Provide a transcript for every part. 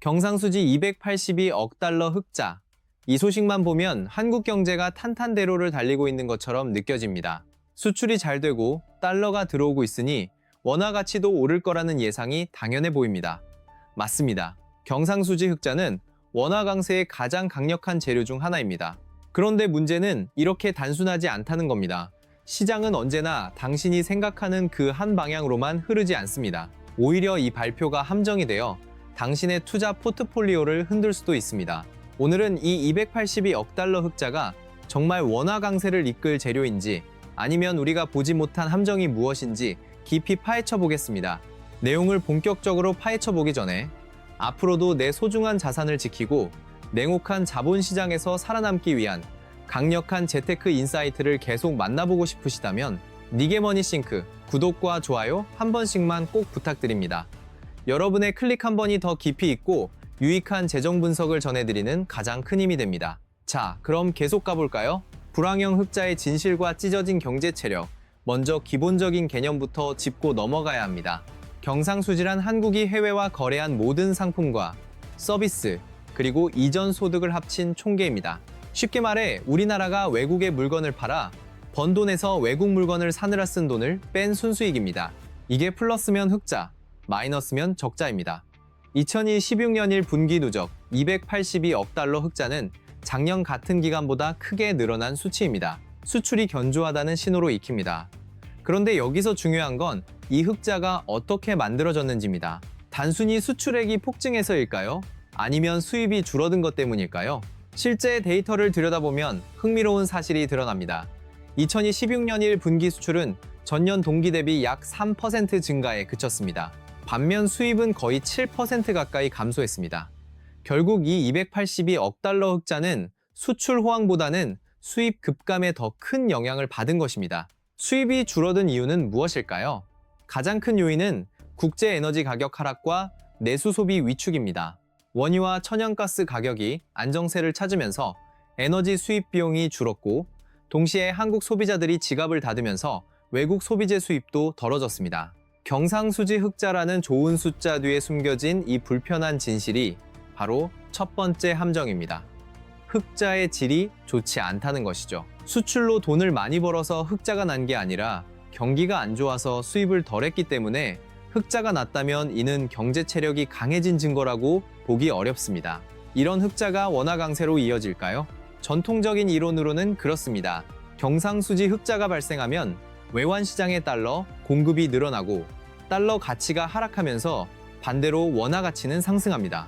경상수지 282억 달러 흑자. 이 소식만 보면 한국 경제가 탄탄대로를 달리고 있는 것처럼 느껴집니다. 수출이 잘 되고 달러가 들어오고 있으니 원화 가치도 오를 거라는 예상이 당연해 보입니다. 맞습니다. 경상수지 흑자는 원화 강세의 가장 강력한 재료 중 하나입니다. 그런데 문제는 이렇게 단순하지 않다는 겁니다. 시장은 언제나 당신이 생각하는 그 한 방향으로만 흐르지 않습니다. 오히려 이 발표가 함정이 되어 당신의 투자 포트폴리오를 흔들 수도 있습니다. 오늘은 이 282억 달러 흑자가 정말 원화 강세를 이끌 재료인지 아니면 우리가 보지 못한 함정이 무엇인지 깊이 파헤쳐 보겠습니다. 내용을 본격적으로 파헤쳐 보기 전에 앞으로도 내 소중한 자산을 지키고 냉혹한 자본시장에서 살아남기 위한 강력한 재테크 인사이트를 계속 만나보고 싶으시다면 니게머니싱크 구독과 좋아요 한 번씩만 꼭 부탁드립니다. 여러분의 클릭 한 번이 더 깊이 있고 유익한 재정 분석을 전해드리는 가장 큰 힘이 됩니다. 자, 그럼 계속 가볼까요? 불황형 흑자의 진실과 찢어진 경제 체력. 먼저 기본적인 개념부터 짚고 넘어가야 합니다. 경상수지란 한국이 해외와 거래한 모든 상품과 서비스, 그리고 이전 소득을 합친 총계입니다. 쉽게 말해 우리나라가 외국에 물건을 팔아 번 돈에서 외국 물건을 사느라 쓴 돈을 뺀 순수익입니다. 이게 플러스면 흑자, 마이너스면 적자입니다. 2016년 1분기 누적 282억 달러 흑자는 작년 같은 기간보다 크게 늘어난 수치입니다. 수출이 견조하다는 신호로 익힙니다. 그런데 여기서 중요한 건 이 흑자가 어떻게 만들어졌는지입니다. 단순히 수출액이 폭증해서일까요? 아니면 수입이 줄어든 것 때문일까요? 실제 데이터를 들여다보면 흥미로운 사실이 드러납니다. 2016년 1분기 수출은 전년 동기 대비 약 3% 증가에 그쳤습니다. 반면 수입은 거의 7% 가까이 감소했습니다. 결국 이 282억 달러 흑자는 수출 호황보다는 수입 급감에 더 큰 영향을 받은 것입니다. 수입이 줄어든 이유는 무엇일까요? 가장 큰 요인은 국제 에너지 가격 하락과 내수 소비 위축입니다. 원유와 천연가스 가격이 안정세를 찾으면서 에너지 수입 비용이 줄었고 동시에 한국 소비자들이 지갑을 닫으면서 외국 소비재 수입도 덜어졌습니다. 경상수지 흑자라는 좋은 숫자 뒤에 숨겨진 이 불편한 진실이 바로 첫 번째 함정입니다. 흑자의 질이 좋지 않다는 것이죠. 수출로 돈을 많이 벌어서 흑자가 난 게 아니라 경기가 안 좋아서 수입을 덜했기 때문에 흑자가 났다면 이는 경제 체력이 강해진 증거라고 보기 어렵습니다. 이런 흑자가 원화 강세로 이어질까요? 전통적인 이론으로는 그렇습니다. 경상수지 흑자가 발생하면 외환시장의 달러 공급이 늘어나고 달러 가치가 하락하면서 반대로 원화 가치는 상승합니다.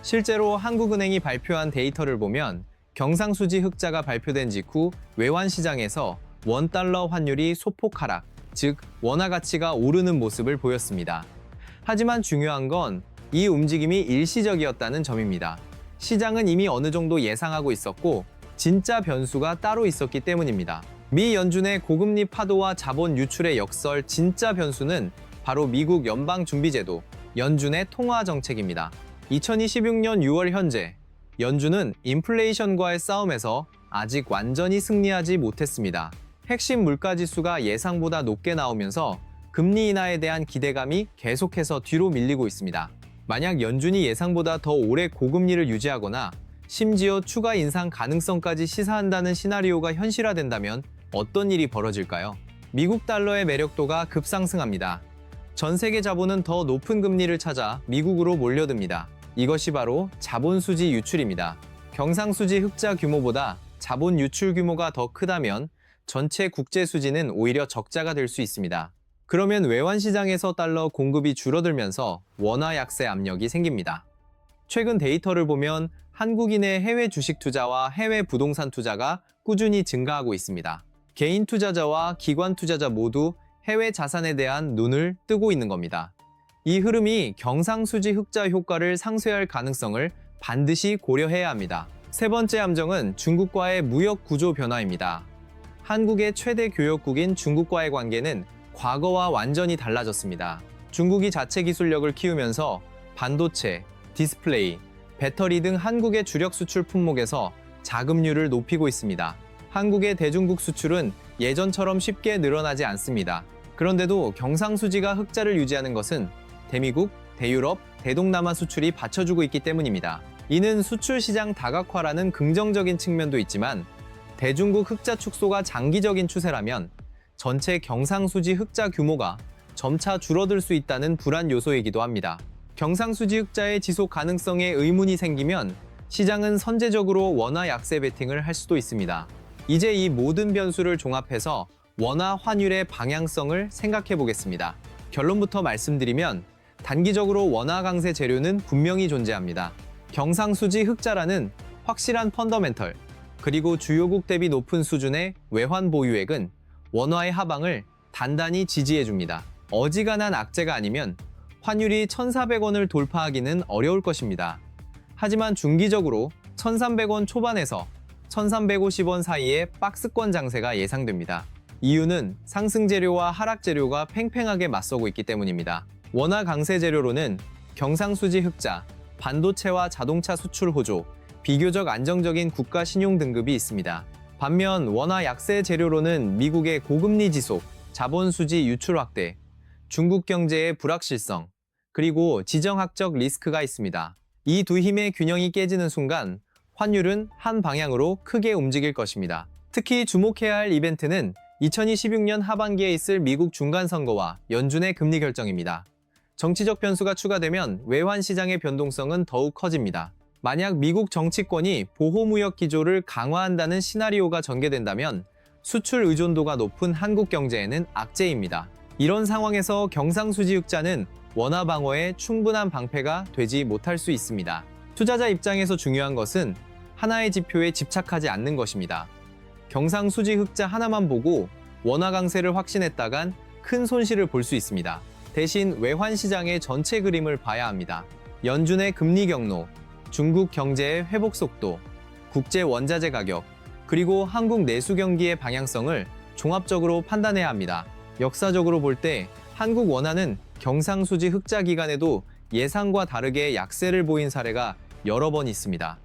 실제로 한국은행이 발표한 데이터를 보면 경상수지 흑자가 발표된 직후 외환시장에서 원달러 환율이 소폭 하락, 즉 원화 가치가 오르는 모습을 보였습니다. 하지만 중요한 건 이 움직임이 일시적이었다는 점입니다. 시장은 이미 어느 정도 예상하고 있었고 진짜 변수가 따로 있었기 때문입니다. 미 연준의 고금리 파도와 자본 유출의 역설 진짜 변수는 바로 미국 연방준비제도, 연준의 통화 정책입니다. 2026년 6월 현재, 연준은 인플레이션과의 싸움에서 아직 완전히 승리하지 못했습니다. 핵심 물가지수가 예상보다 높게 나오면서 금리 인하에 대한 기대감이 계속해서 뒤로 밀리고 있습니다. 만약 연준이 예상보다 더 오래 고금리를 유지하거나 심지어 추가 인상 가능성까지 시사한다는 시나리오가 현실화된다면 어떤 일이 벌어질까요? 미국 달러의 매력도가 급상승합니다. 전 세계 자본은 더 높은 금리를 찾아 미국으로 몰려듭니다. 이것이 바로 자본 수지 유출입니다. 경상수지 흑자 규모보다 자본 유출 규모가 더 크다면 전체 국제 수지는 오히려 적자가 될 수 있습니다. 그러면 외환시장에서 달러 공급이 줄어들면서 원화 약세 압력이 생깁니다. 최근 데이터를 보면 한국인의 해외 주식 투자와 해외 부동산 투자가 꾸준히 증가하고 있습니다. 개인 투자자와 기관 투자자 모두 해외 자산에 대한 눈을 뜨고 있는 겁니다. 이 흐름이 경상수지 흑자 효과를 상쇄할 가능성을 반드시 고려해야 합니다. 세 번째 함정은 중국과의 무역 구조 변화입니다. 한국의 최대 교역국인 중국과의 관계는 과거와 완전히 달라졌습니다. 중국이 자체 기술력을 키우면서 반도체, 디스플레이, 배터리 등 한국의 주력 수출 품목에서 자금률을 높이고 있습니다. 한국의 대중국 수출은 예전처럼 쉽게 늘어나지 않습니다. 그런데도 경상수지가 흑자를 유지하는 것은 대미국, 대유럽, 대동남아 수출이 받쳐주고 있기 때문입니다. 이는 수출 시장 다각화라는 긍정적인 측면도 있지만 대중국 흑자 축소가 장기적인 추세라면 전체 경상수지 흑자 규모가 점차 줄어들 수 있다는 불안 요소이기도 합니다. 경상수지 흑자의 지속 가능성에 의문이 생기면 시장은 선제적으로 원화 약세 베팅을 할 수도 있습니다. 이제 이 모든 변수를 종합해서 원화 환율의 방향성을 생각해 보겠습니다. 결론부터 말씀드리면 단기적으로 원화 강세 재료는 분명히 존재합니다. 경상수지 흑자라는 확실한 펀더멘털, 그리고 주요국 대비 높은 수준의 외환 보유액은 원화의 하방을 단단히 지지해 줍니다. 어지간한 악재가 아니면 환율이 1,400원을 돌파하기는 어려울 것입니다. 하지만 중기적으로 1,300원 초반에서 1,350원 사이의 박스권 장세가 예상됩니다. 이유는 상승 재료와 하락 재료가 팽팽하게 맞서고 있기 때문입니다. 원화 강세 재료로는 경상수지 흑자, 반도체와 자동차 수출 호조, 비교적 안정적인 국가 신용 등급이 있습니다. 반면 원화 약세 재료로는 미국의 고금리 지속, 자본 수지 유출 확대, 중국 경제의 불확실성, 그리고 지정학적 리스크가 있습니다. 이 두 힘의 균형이 깨지는 순간 환율은 한 방향으로 크게 움직일 것입니다. 특히 주목해야 할 이벤트는 2026년 하반기에 있을 미국 중간선거와 연준의 금리 결정입니다. 정치적 변수가 추가되면 외환 시장의 변동성은 더욱 커집니다. 만약 미국 정치권이 보호무역 기조를 강화한다는 시나리오가 전개된다면 수출 의존도가 높은 한국 경제에는 악재입니다. 이런 상황에서 경상수지 흑자는 원화 방어에 충분한 방패가 되지 못할 수 있습니다. 투자자 입장에서 중요한 것은 하나의 지표에 집착하지 않는 것입니다. 경상수지 흑자 하나만 보고 원화 강세를 확신했다간 큰 손실을 볼 수 있습니다. 대신 외환 시장의 전체 그림을 봐야 합니다. 연준의 금리 경로, 중국 경제의 회복 속도, 국제 원자재 가격, 그리고 한국 내수 경기의 방향성을 종합적으로 판단해야 합니다. 역사적으로 볼 때 한국 원화는 경상수지 흑자 기간에도 예상과 다르게 약세를 보인 사례가 여러 번 있습니다.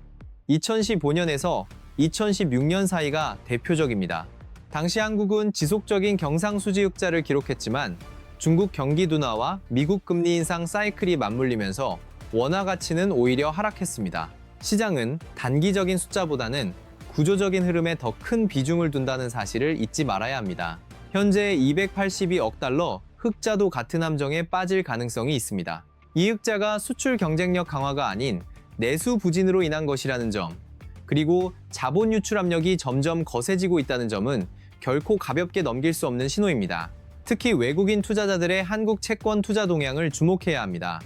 2015년에서 2016년 사이가 대표적입니다. 당시 한국은 지속적인 경상수지 흑자를 기록했지만 중국 경기 둔화와 미국 금리 인상 사이클이 맞물리면서 원화 가치는 오히려 하락했습니다. 시장은 단기적인 숫자보다는 구조적인 흐름에 더 큰 비중을 둔다는 사실을 잊지 말아야 합니다. 현재 282억 달러 흑자도 같은 함정에 빠질 가능성이 있습니다. 이 흑자가 수출 경쟁력 강화가 아닌 내수 부진으로 인한 것이라는 점, 그리고 자본 유출 압력이 점점 거세지고 있다는 점은 결코 가볍게 넘길 수 없는 신호입니다. 특히 외국인 투자자들의 한국 채권 투자 동향을 주목해야 합니다.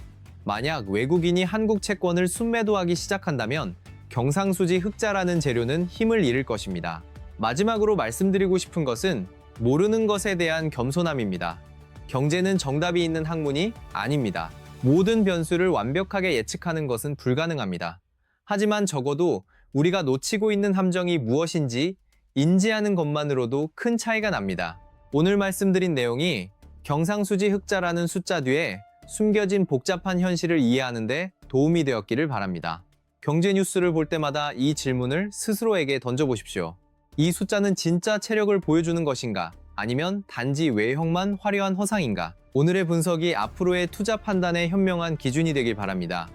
만약 외국인이 한국 채권을 순매도하기 시작한다면 경상수지 흑자라는 재료는 힘을 잃을 것입니다. 마지막으로 말씀드리고 싶은 것은 모르는 것에 대한 겸손함입니다. 경제는 정답이 있는 학문이 아닙니다. 모든 변수를 완벽하게 예측하는 것은 불가능합니다. 하지만 적어도 우리가 놓치고 있는 함정이 무엇인지 인지하는 것만으로도 큰 차이가 납니다. 오늘 말씀드린 내용이 경상수지 흑자라는 숫자 뒤에 숨겨진 복잡한 현실을 이해하는 데 도움이 되었기를 바랍니다. 경제 뉴스를 볼 때마다 이 질문을 스스로에게 던져보십시오. 이 숫자는 진짜 체력을 보여주는 것인가? 아니면 단지 외형만 화려한 허상인가? 오늘의 분석이 앞으로의 투자 판단의 현명한 기준이 되길 바랍니다.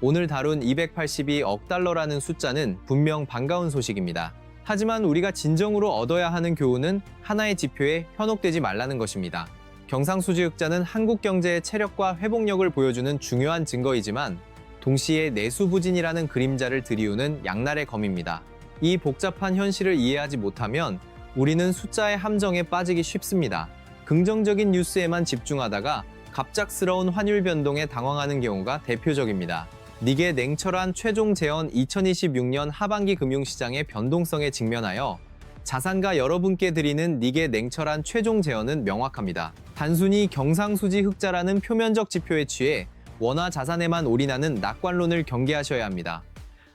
오늘 다룬 282억 달러라는 숫자는 분명 반가운 소식입니다. 하지만 우리가 진정으로 얻어야 하는 교훈은 하나의 지표에 현혹되지 말라는 것입니다. 경상수지 흑자는 한국 경제의 체력과 회복력을 보여주는 중요한 증거이지만 동시에 내수 부진이라는 그림자를 들이우는 양날의 검입니다. 이 복잡한 현실을 이해하지 못하면 우리는 숫자의 함정에 빠지기 쉽습니다. 긍정적인 뉴스에만 집중하다가 갑작스러운 환율 변동에 당황하는 경우가 대표적입니다. 닉의 냉철한 최종 재원 2026년 하반기 금융시장의 변동성에 직면하여 자산가 여러분께 드리는 닉의 냉철한 최종 재원은 명확합니다. 단순히 경상수지 흑자라는 표면적 지표에 취해 원화 자산에만 올인하는 낙관론을 경계하셔야 합니다.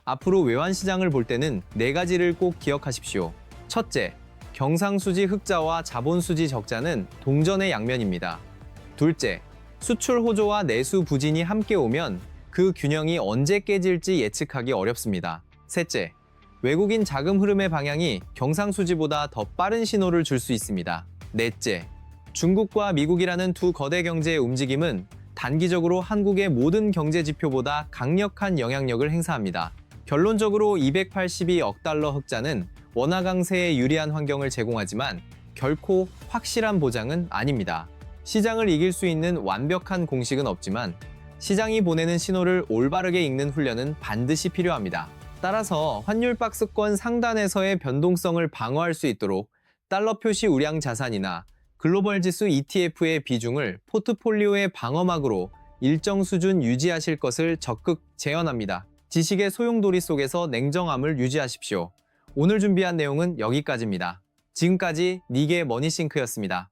앞으로 외환시장을 볼 때는 4가지를 꼭 기억하십시오. 첫째, 경상수지 흑자와 자본수지 적자는 동전의 양면입니다. 둘째, 수출 호조와 내수 부진이 함께 오면 그 균형이 언제 깨질지 예측하기 어렵습니다. 셋째, 외국인 자금 흐름의 방향이 경상수지보다 더 빠른 신호를 줄 수 있습니다. 넷째, 중국과 미국이라는 두 거대 경제의 움직임은 단기적으로 한국의 모든 경제 지표보다 강력한 영향력을 행사합니다. 결론적으로 282억 달러 흑자는 원화 강세에 유리한 환경을 제공하지만 결코 확실한 보장은 아닙니다. 시장을 이길 수 있는 완벽한 공식은 없지만 시장이 보내는 신호를 올바르게 읽는 훈련은 반드시 필요합니다. 따라서 환율 박스권 상단에서의 변동성을 방어할 수 있도록 달러 표시 우량 자산이나 글로벌 지수 ETF의 비중을 포트폴리오의 방어막으로 일정 수준 유지하실 것을 적극 제언합니다. 지식의 소용돌이 속에서 냉정함을 유지하십시오. 오늘 준비한 내용은 여기까지입니다. 지금까지 니게 머니싱크였습니다.